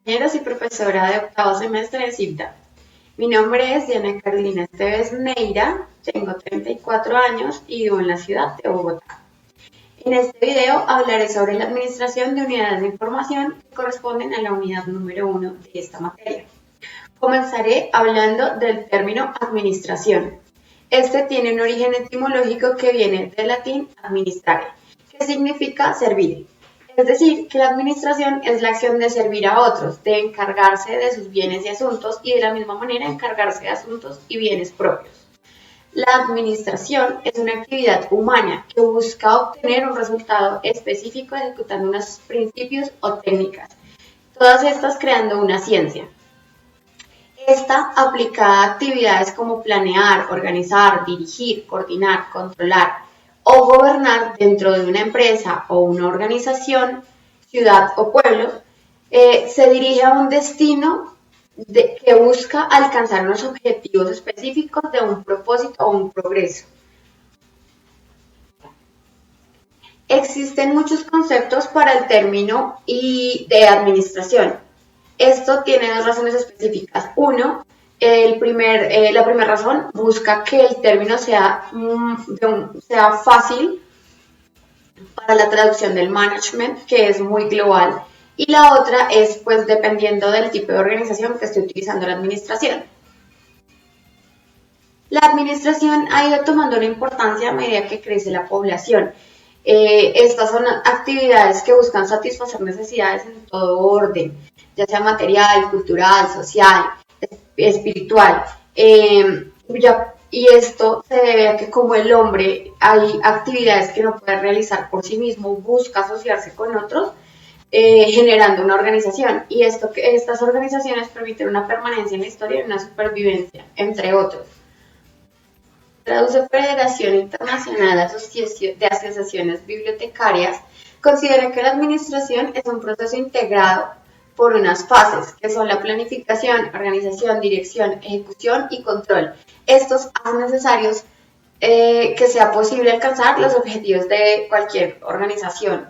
compañeros y profesora de octavo semestre de CIVDA. Mi nombre es Diana Carolina Esteves Neira, tengo 34 años y vivo en la ciudad de Bogotá. En este video hablaré sobre la administración de unidades de información que corresponden a la unidad número 1 de esta materia. Comenzaré hablando del término administración. Este tiene un origen etimológico que viene del latín administrare, que significa servir. Es decir, que la administración es la acción de servir a otros, de encargarse de sus bienes y asuntos y de la misma manera encargarse de asuntos y bienes propios. La administración es una actividad humana que busca obtener un resultado específico ejecutando unos principios o técnicas, todas estas creando una ciencia. Esta aplicada a actividades como planear, organizar, dirigir, coordinar, controlar o gobernar dentro de una empresa o una organización, ciudad o pueblo, se dirige a un destino que busca alcanzar unos objetivos específicos de un propósito o un progreso. Existen muchos conceptos para el término de administración. Esto tiene dos razones específicas. Uno, la primera razón busca que el término sea fácil para la traducción del management, que es muy global. Y la otra es, pues, dependiendo del tipo de organización que esté utilizando la administración. La administración ha ido tomando una importancia a medida que crece la población. Estas son actividades que buscan satisfacer necesidades en todo orden, ya sea material, cultural, social, espiritual. Y esto se debe a que como el hombre hay actividades que no puede realizar por sí mismo, busca asociarse con otros, generando una organización. Y estas organizaciones permiten una permanencia en la historia y una supervivencia, entre otros. Traduce Federación Internacional de Asociaciones Bibliotecarias, considera que la administración es un proceso integrado por unas fases, que son la planificación, organización, dirección, ejecución y control. Estos hacen necesarios que sea posible alcanzar los objetivos de cualquier organización.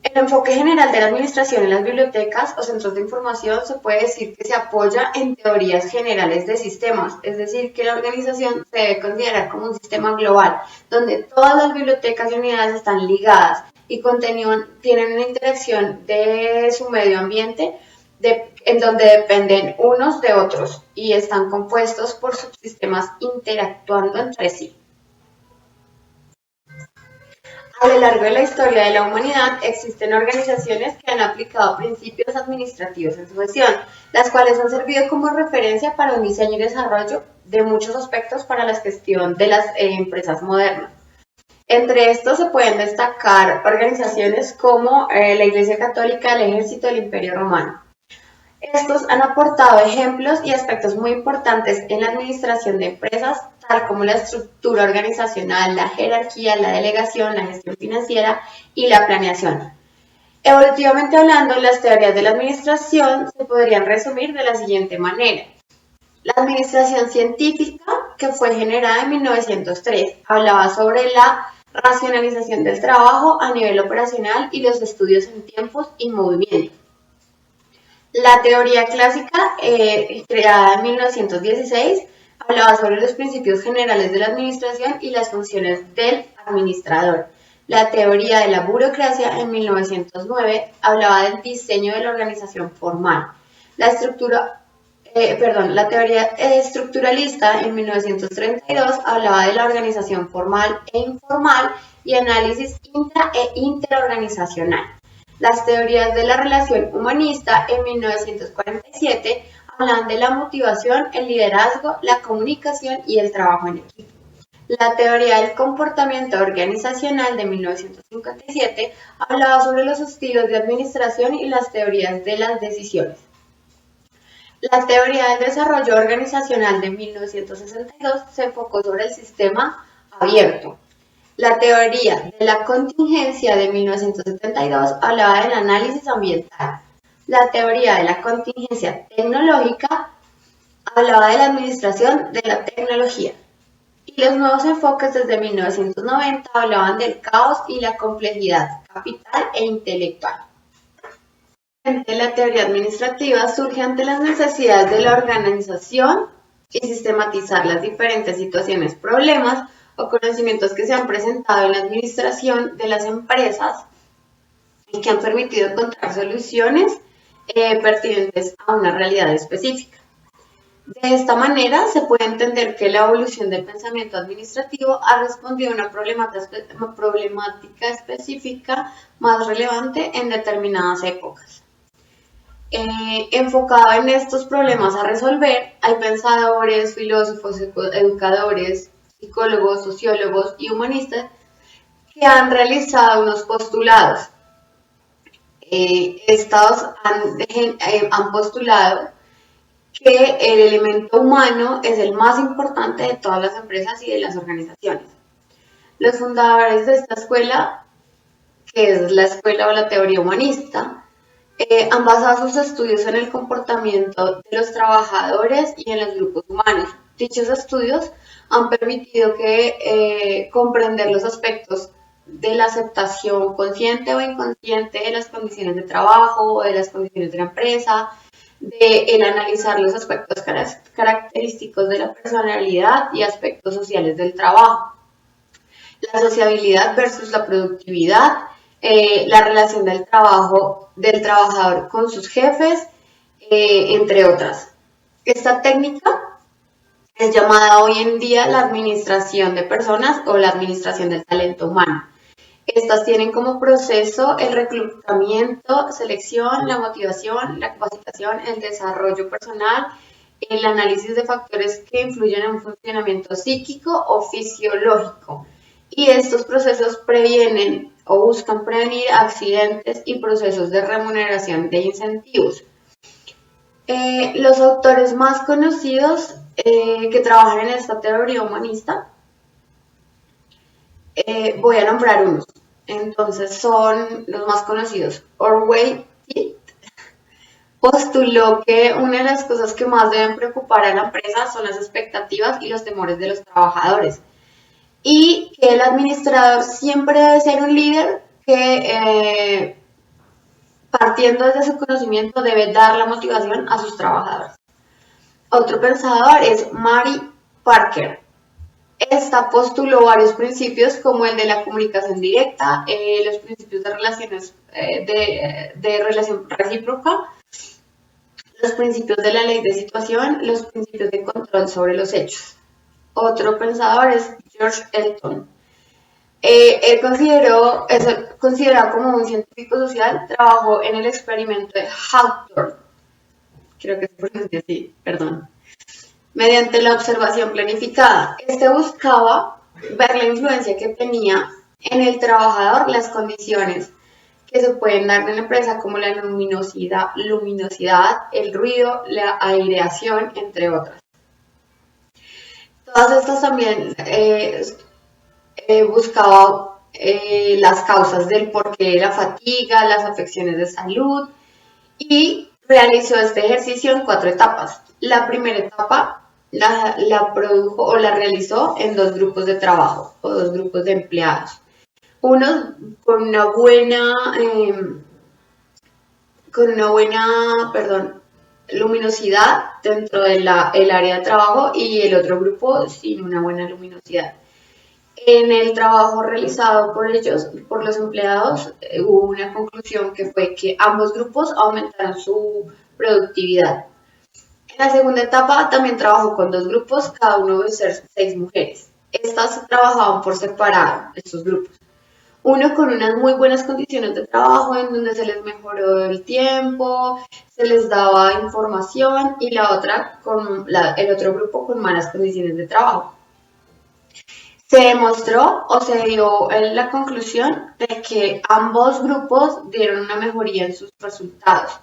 El enfoque general de la administración en las bibliotecas o centros de información se puede decir que se apoya en teorías generales de sistemas, es decir, que la organización se debe considerar como un sistema global, donde todas las bibliotecas y unidades están ligadas y tienen una interacción de su medio ambiente en donde dependen unos de otros y están compuestos por subsistemas interactuando entre sí. A lo largo de la historia de la humanidad existen organizaciones que han aplicado principios administrativos en su gestión, las cuales han servido como referencia para un diseño y desarrollo de muchos aspectos para la gestión de las empresas modernas. Entre estos se pueden destacar organizaciones como la Iglesia Católica, el Ejército, el Imperio Romano. Estos han aportado ejemplos y aspectos muy importantes en la administración de empresas, tal como la estructura organizacional, la jerarquía, la delegación, la gestión financiera y la planeación. Evolutivamente hablando, las teorías de la administración se podrían resumir de la siguiente manera. La administración científica, que fue generada en 1903, hablaba sobre la racionalización del trabajo a nivel operacional y los estudios en tiempos y movimientos. La teoría clásica, creada en 1916, hablaba sobre los principios generales de la administración y las funciones del administrador. La teoría de la burocracia, en 1909, hablaba del diseño de la organización formal. La teoría estructuralista, en 1932, hablaba de la organización formal e informal y análisis intra e interorganizacional. Las teorías de la relación humanista, en 1947, hablan de la motivación, el liderazgo, la comunicación y el trabajo en equipo. La teoría del comportamiento organizacional, de 1957, hablaba sobre los estilos de administración y las teorías de las decisiones. La teoría del desarrollo organizacional, de 1962, se enfocó sobre el sistema abierto. La teoría de la contingencia, de 1972, hablaba del análisis ambiental. La teoría de la contingencia tecnológica hablaba de la administración de la tecnología. Y los nuevos enfoques desde 1990 hablaban del caos y la complejidad capital e intelectual. La teoría administrativa surge ante las necesidades de la organización y sistematizar las diferentes situaciones, problemas o conocimientos que se han presentado en la administración de las empresas y que han permitido encontrar soluciones pertinentes a una realidad específica. De esta manera se puede entender que la evolución del pensamiento administrativo ha respondido a una problemática específica más relevante en determinadas épocas. Enfocado en estos problemas a resolver, hay pensadores, filósofos, educadores, psicólogos, sociólogos y humanistas que han realizado unos postulados. Estos han postulado que el elemento humano es el más importante de todas las empresas y de las organizaciones. Los fundadores de esta escuela, que es la escuela o la teoría humanista, han basado sus estudios en el comportamiento de los trabajadores y en los grupos humanos. Dichos estudios han permitido comprender los aspectos de la aceptación consciente o inconsciente de las condiciones de trabajo, de las condiciones de la empresa, de el analizar los aspectos característicos de la personalidad y aspectos sociales del trabajo, la sociabilidad versus la productividad, la relación del trabajador con sus jefes, entre otras. Esta técnica es llamada hoy en día la administración de personas o la administración del talento humano. Estas tienen como proceso el reclutamiento, selección, la motivación, la capacitación, el desarrollo personal, el análisis de factores que influyen en un funcionamiento psíquico o fisiológico. Y estos procesos previenen o buscan prevenir accidentes y procesos de remuneración de incentivos. Los autores más conocidos que trabajan en esta teoría humanista, voy a nombrar unos. Entonces son los más conocidos. Orwell postuló que una de las cosas que más deben preocupar a la empresa son las expectativas y los temores de los trabajadores. Y que el administrador siempre debe ser un líder que, partiendo desde su conocimiento, debe dar la motivación a sus trabajadores. Otro pensador es Mary Parker. Esta postuló varios principios como el de la comunicación directa, los principios de relaciones de relación recíproca, los principios de la ley de situación, los principios de control sobre los hechos. Otro pensador es George Elton. Él es considerado como un científico social, trabajó en el experimento de Hawthorne, creo que se pronuncia así, perdón, mediante la observación planificada. Este buscaba ver la influencia que tenía en el trabajador las condiciones que se pueden dar en la empresa, como la luminosidad, el ruido, la aireación, entre otras. Todas estas también buscaba las causas del porqué de la fatiga, las afecciones de salud, y realizó este ejercicio en 4 etapas. La primera etapa la produjo o la realizó en 2 grupos de trabajo o 2 grupos de empleados. Unos con una buena luminosidad dentro del área de trabajo y el otro grupo sin una buena luminosidad. En el trabajo realizado por ellos, por los empleados, hubo una conclusión que fue que ambos grupos aumentaron su productividad. En la segunda etapa también trabajó con 2 grupos, cada uno de ser 6 mujeres. Estas trabajaban por separado, estos grupos. Uno con unas muy buenas condiciones de trabajo, en donde se les mejoró el tiempo, se les daba información, y la otra el otro grupo con malas condiciones de trabajo. Se demostró o se dio la conclusión de que ambos grupos dieron una mejoría en sus resultados,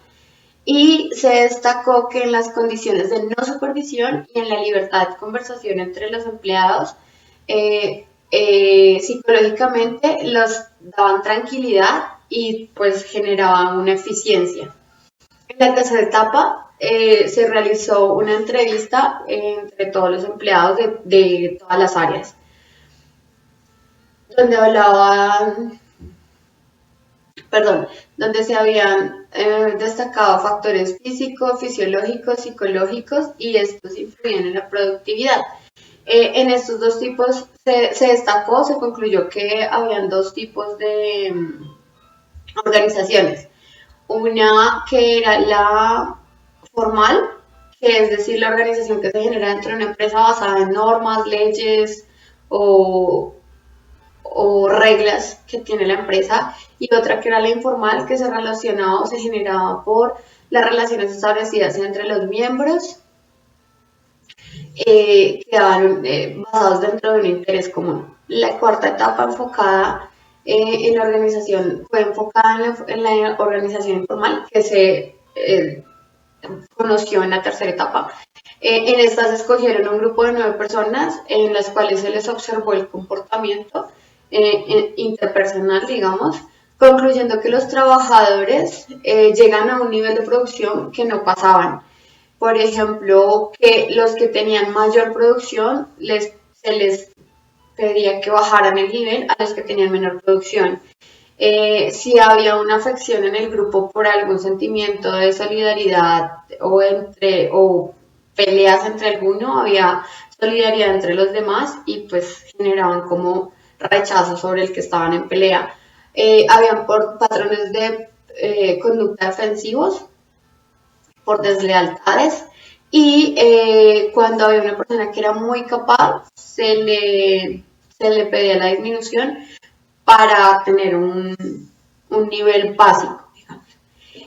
y se destacó que en las condiciones de no supervisión y en la libertad de conversación entre los empleados, psicológicamente los daban tranquilidad y pues generaban una eficiencia. En la tercera etapa se realizó una entrevista entre todos los empleados de todas las áreas, donde hablaban perdón, donde se habían destacado factores físicos, fisiológicos, psicológicos y estos influían en la productividad. En estos dos tipos se destacó, se concluyó que habían dos tipos de organizaciones. Una que era la formal, que es decir, la organización que se genera dentro de una empresa basada en normas, leyes o, o reglas que tiene la empresa, y otra que era la informal, que se relacionaba o se generaba por las relaciones establecidas entre los miembros, quedaban basados dentro de un interés común. La cuarta etapa enfocada en la organización fue enfocada en la organización informal, que se conoció en la tercera etapa. En estas escogieron un grupo de 9 personas en las cuales se les observó el comportamiento interpersonal, digamos, concluyendo que los trabajadores llegan a un nivel de producción que no pasaban. Por ejemplo, que los que tenían mayor producción se les pedía que bajaran el nivel a los que tenían menor producción. Si había una afección en el grupo por algún sentimiento de solidaridad o peleas entre alguno, había solidaridad entre los demás y pues generaban como rechazo sobre el que estaban en pelea. Habían patrones de conducta defensivos por deslealtades y cuando había una persona que era muy capaz se le pedía la disminución para tener un nivel básico.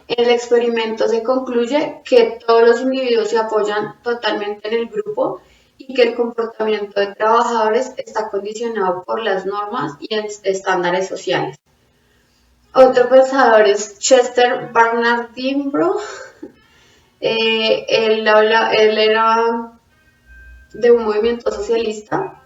En el experimento se concluye que todos los individuos se apoyan totalmente en el grupo y que el comportamiento de trabajadores está condicionado por las normas y estándares sociales. Otro pensador es Chester Bernardinbro. Él era de un movimiento socialista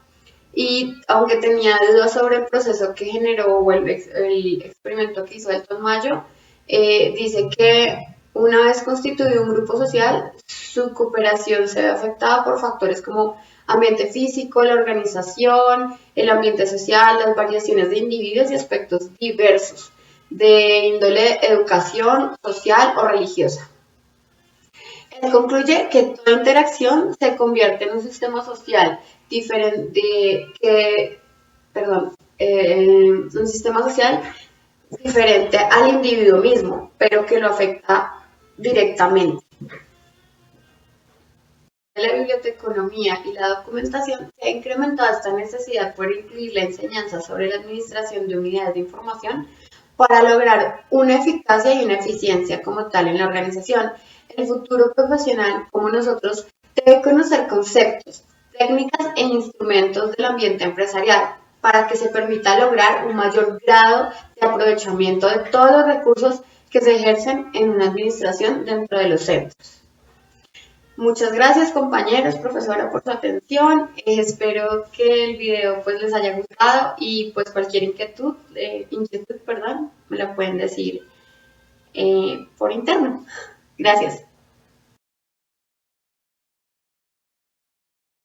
y aunque tenía dudas sobre el proceso que generó o el experimento que hizo Elton Mayo, dice que una vez constituido un grupo social, su cooperación se ve afectada por factores como ambiente físico, la organización, el ambiente social, las variaciones de individuos y aspectos diversos de índole educación, social o religiosa. Él concluye que toda interacción se convierte en un sistema social diferente, un sistema social diferente al individuo mismo, pero que lo afecta directamente. La biblioteconomía y la documentación se ha incrementado esta necesidad por incluir la enseñanza sobre la administración de unidades de información para lograr una eficacia y una eficiencia como tal en la organización. El futuro profesional, como nosotros, debe conocer conceptos, técnicas e instrumentos del ambiente empresarial para que se permita lograr un mayor grado de aprovechamiento de todos los recursos que se ejercen en una administración dentro de los centros. Muchas gracias compañeros, profesora, por su atención. Espero que el video pues les haya gustado y pues cualquier inquietud, me la pueden decir por interno. Gracias.